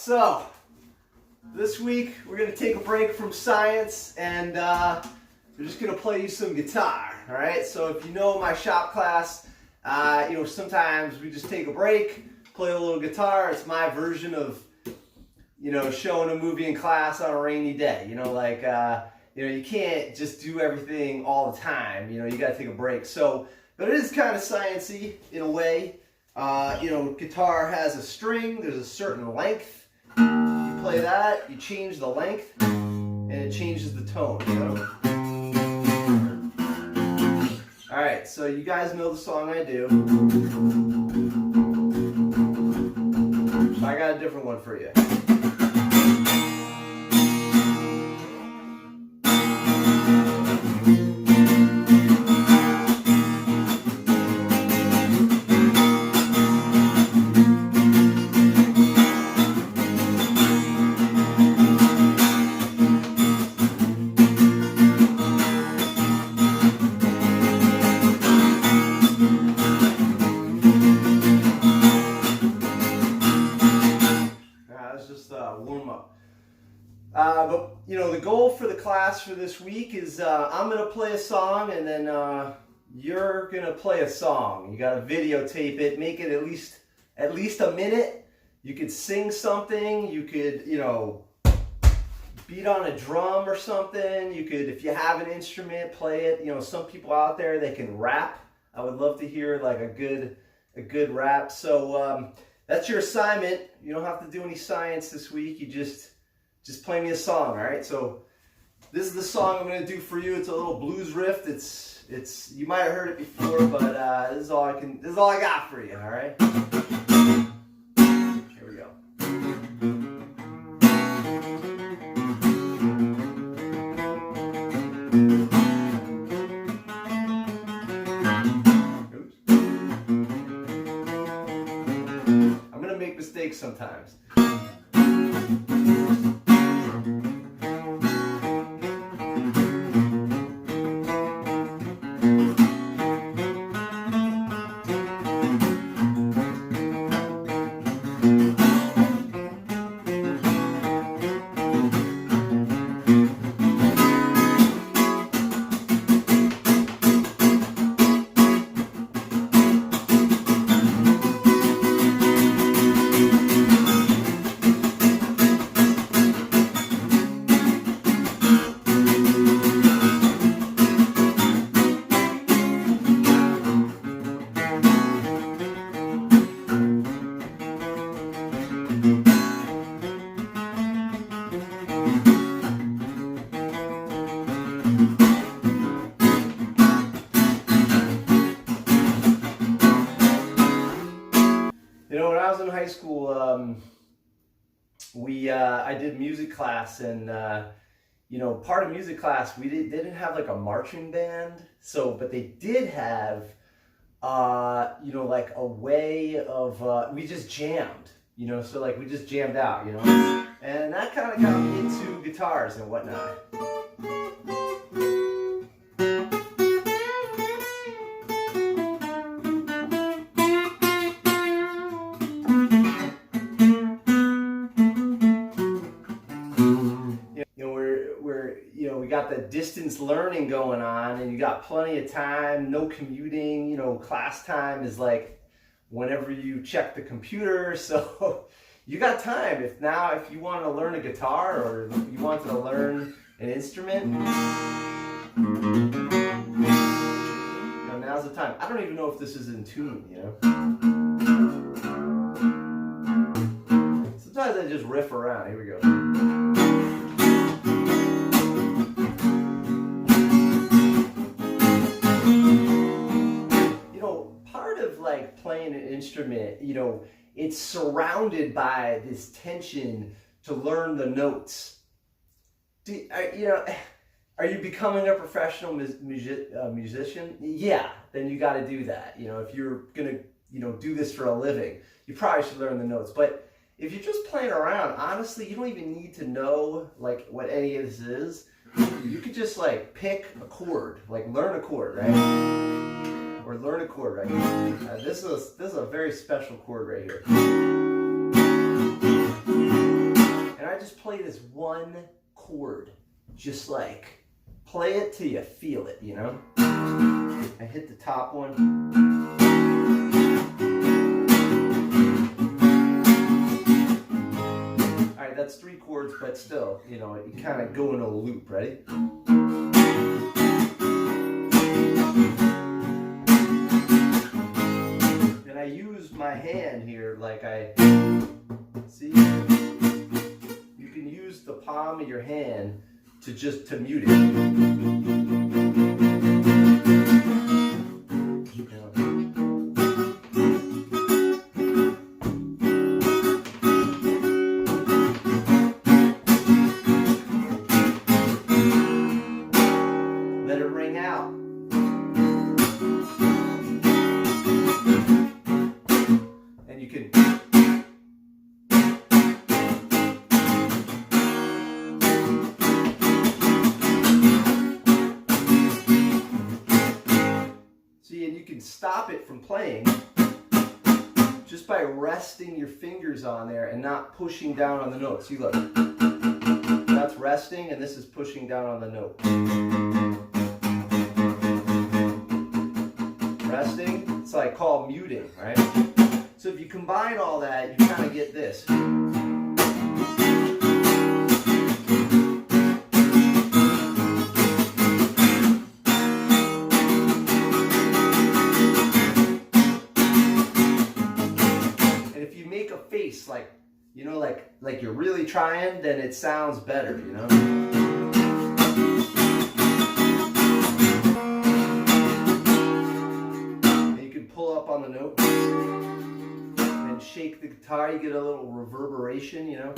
So this week we're going to take a break from science and we're just going to play you some guitar. All right. So if you know my shop class, sometimes we just take a break, play a little guitar. It's my version of, showing a movie in class on a rainy day. You can't just do everything all the time. You got to take a break. So, but it is kind of sciencey in a way. Guitar has a string. There's a certain length. You play that, you change the length, and it changes the tone. All right, so you guys know the song I do. So I got a different one for you. Warm up. The goal for the class for this week is I'm going to play a song and then you're going to play a song. You got to videotape it, make it at least a minute. You could sing something. You could, beat on a drum or something. You could, if you have an instrument, play it. Some people out there, they can rap. I would love to hear like a good rap. So that's your assignment. You don't have to do any science this week. You just play me a song, all right? So this is the song I'm going to do for you. It's a little blues riff. It's you might have heard it before, but this is all I got for you, all right? Here we go. Make mistakes sometimes. When I was in high school, I did music class, and part of music class they didn't have like a marching band, but they did have like a way of we just jammed, so like we just jammed out, and that kind of got me into guitars and whatnot. We got the distance learning going on, and you got plenty of time, no commuting, class time is like whenever you check the computer, so you got time. If you want to learn a guitar or you want to learn an instrument, now's the time. I don't even know if this is in tune, Sometimes I just riff around. Here we go. Like playing an instrument, it's surrounded by this tension to learn the notes. Are you becoming a professional musician? Yeah, then you got to do that. If you're gonna do this for a living, you probably should learn the notes. But if you're just playing around, honestly, you don't even need to know like what any of this is. You could just like pick a chord, like learn a chord, right? Or learn a chord right here. This is a very special chord right here. play this one chord. Just like, play it till you feel it, you know? I hit the top one. Alright, that's 3 chords, but still, you know, you kind of go in a loop, ready? And I use my hand here like see? You can use the palm of your hand to mute it. Let it ring out. And you can stop it from playing just by resting your fingers on there and not pushing down on the note. See, look, that's resting and this is pushing down on the note. Resting, it's like called muting, right? So if you combine all that, you kind of get this. Like, you know, like you're really trying, then it sounds better, you know? And you can pull up on the note and shake the guitar, you get a little reverberation, you know?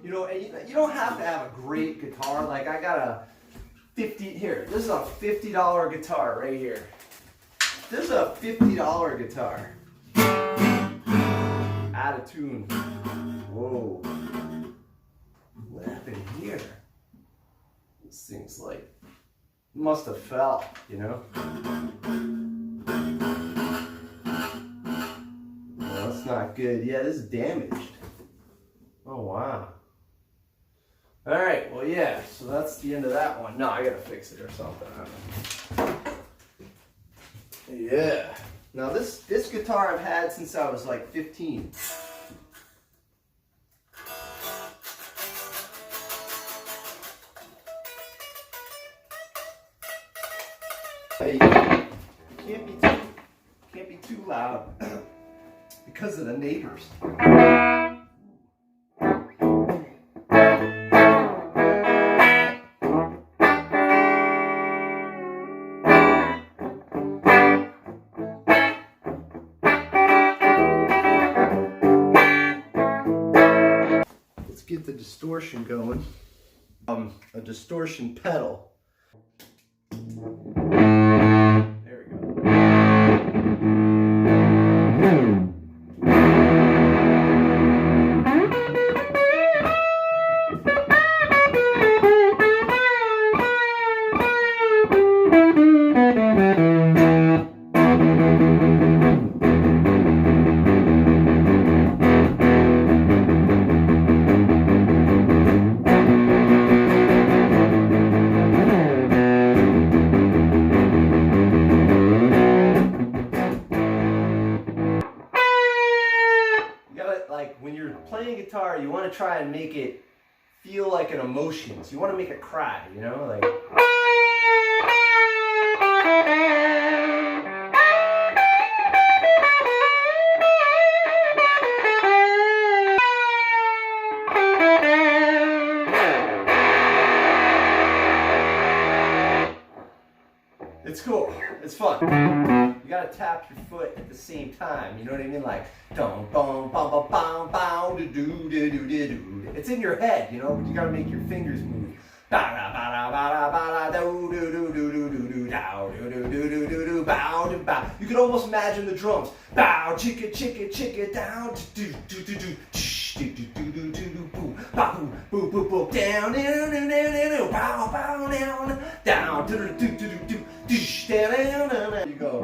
You know, and you don't have to have a great guitar. Like I got a this is a $50 guitar right here. This is a $50 guitar. Out of tune. Whoa. What happened here? This thing's like, must have fell, you know? Well, that's not good. Yeah, this is damaged. Oh, wow. All right, well, yeah, so that's the end of that one. No, I gotta fix it or something. I don't know. Yeah. Now this guitar I've had since I was like 15. Hey, can't be too loud because of the neighbors. Get the distortion going. A distortion pedal. There we go. Guitar, you want to try and make it feel like an emotion. So you want to make it cry, you know, like. It's cool. It's fun. You gotta tap your foot at the same time. You know what I mean? Like, dum bum bum bum bum bum do do do do do. It's in your head, you know. But you gotta make your fingers move. Ba da ba da ba da ba da do do do do do do do dow do do do do do do bow do bow. You can almost imagine the drums. Bow chicka chicka chicka down do do do do do do do do do do boo bow boo boo boo down down down down bow bow down down do do do do do. You go.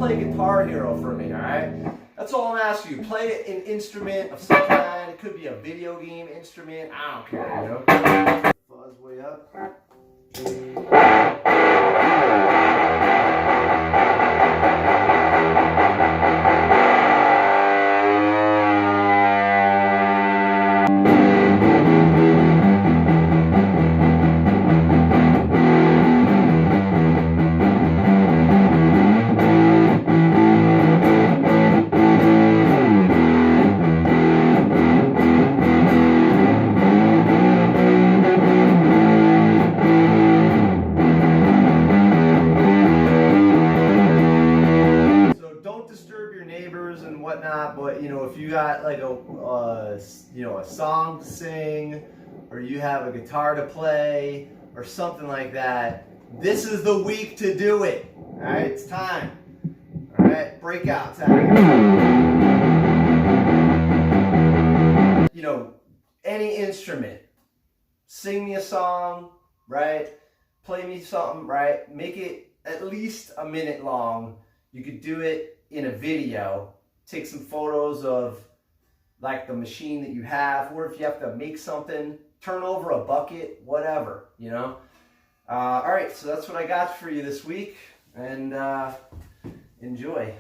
play Guitar Hero for me, alright? That's all I'm asking you. Play an instrument of some kind. It could be a video game instrument. I don't care, you know? Fuzz way up. And whatnot, but you know, if you got like a you know, a song to sing, or you have a guitar to play or something like that, this is the week to do it. All right, it's time. All right, breakout time. You know, any instrument, sing me a song, right? Play me something, right? Make it at least a minute long. You could do it in a video. Take some photos of like the machine that you have, or if you have to make something, turn over a bucket, whatever, you know. All right, so that's what I got for you this week, and enjoy.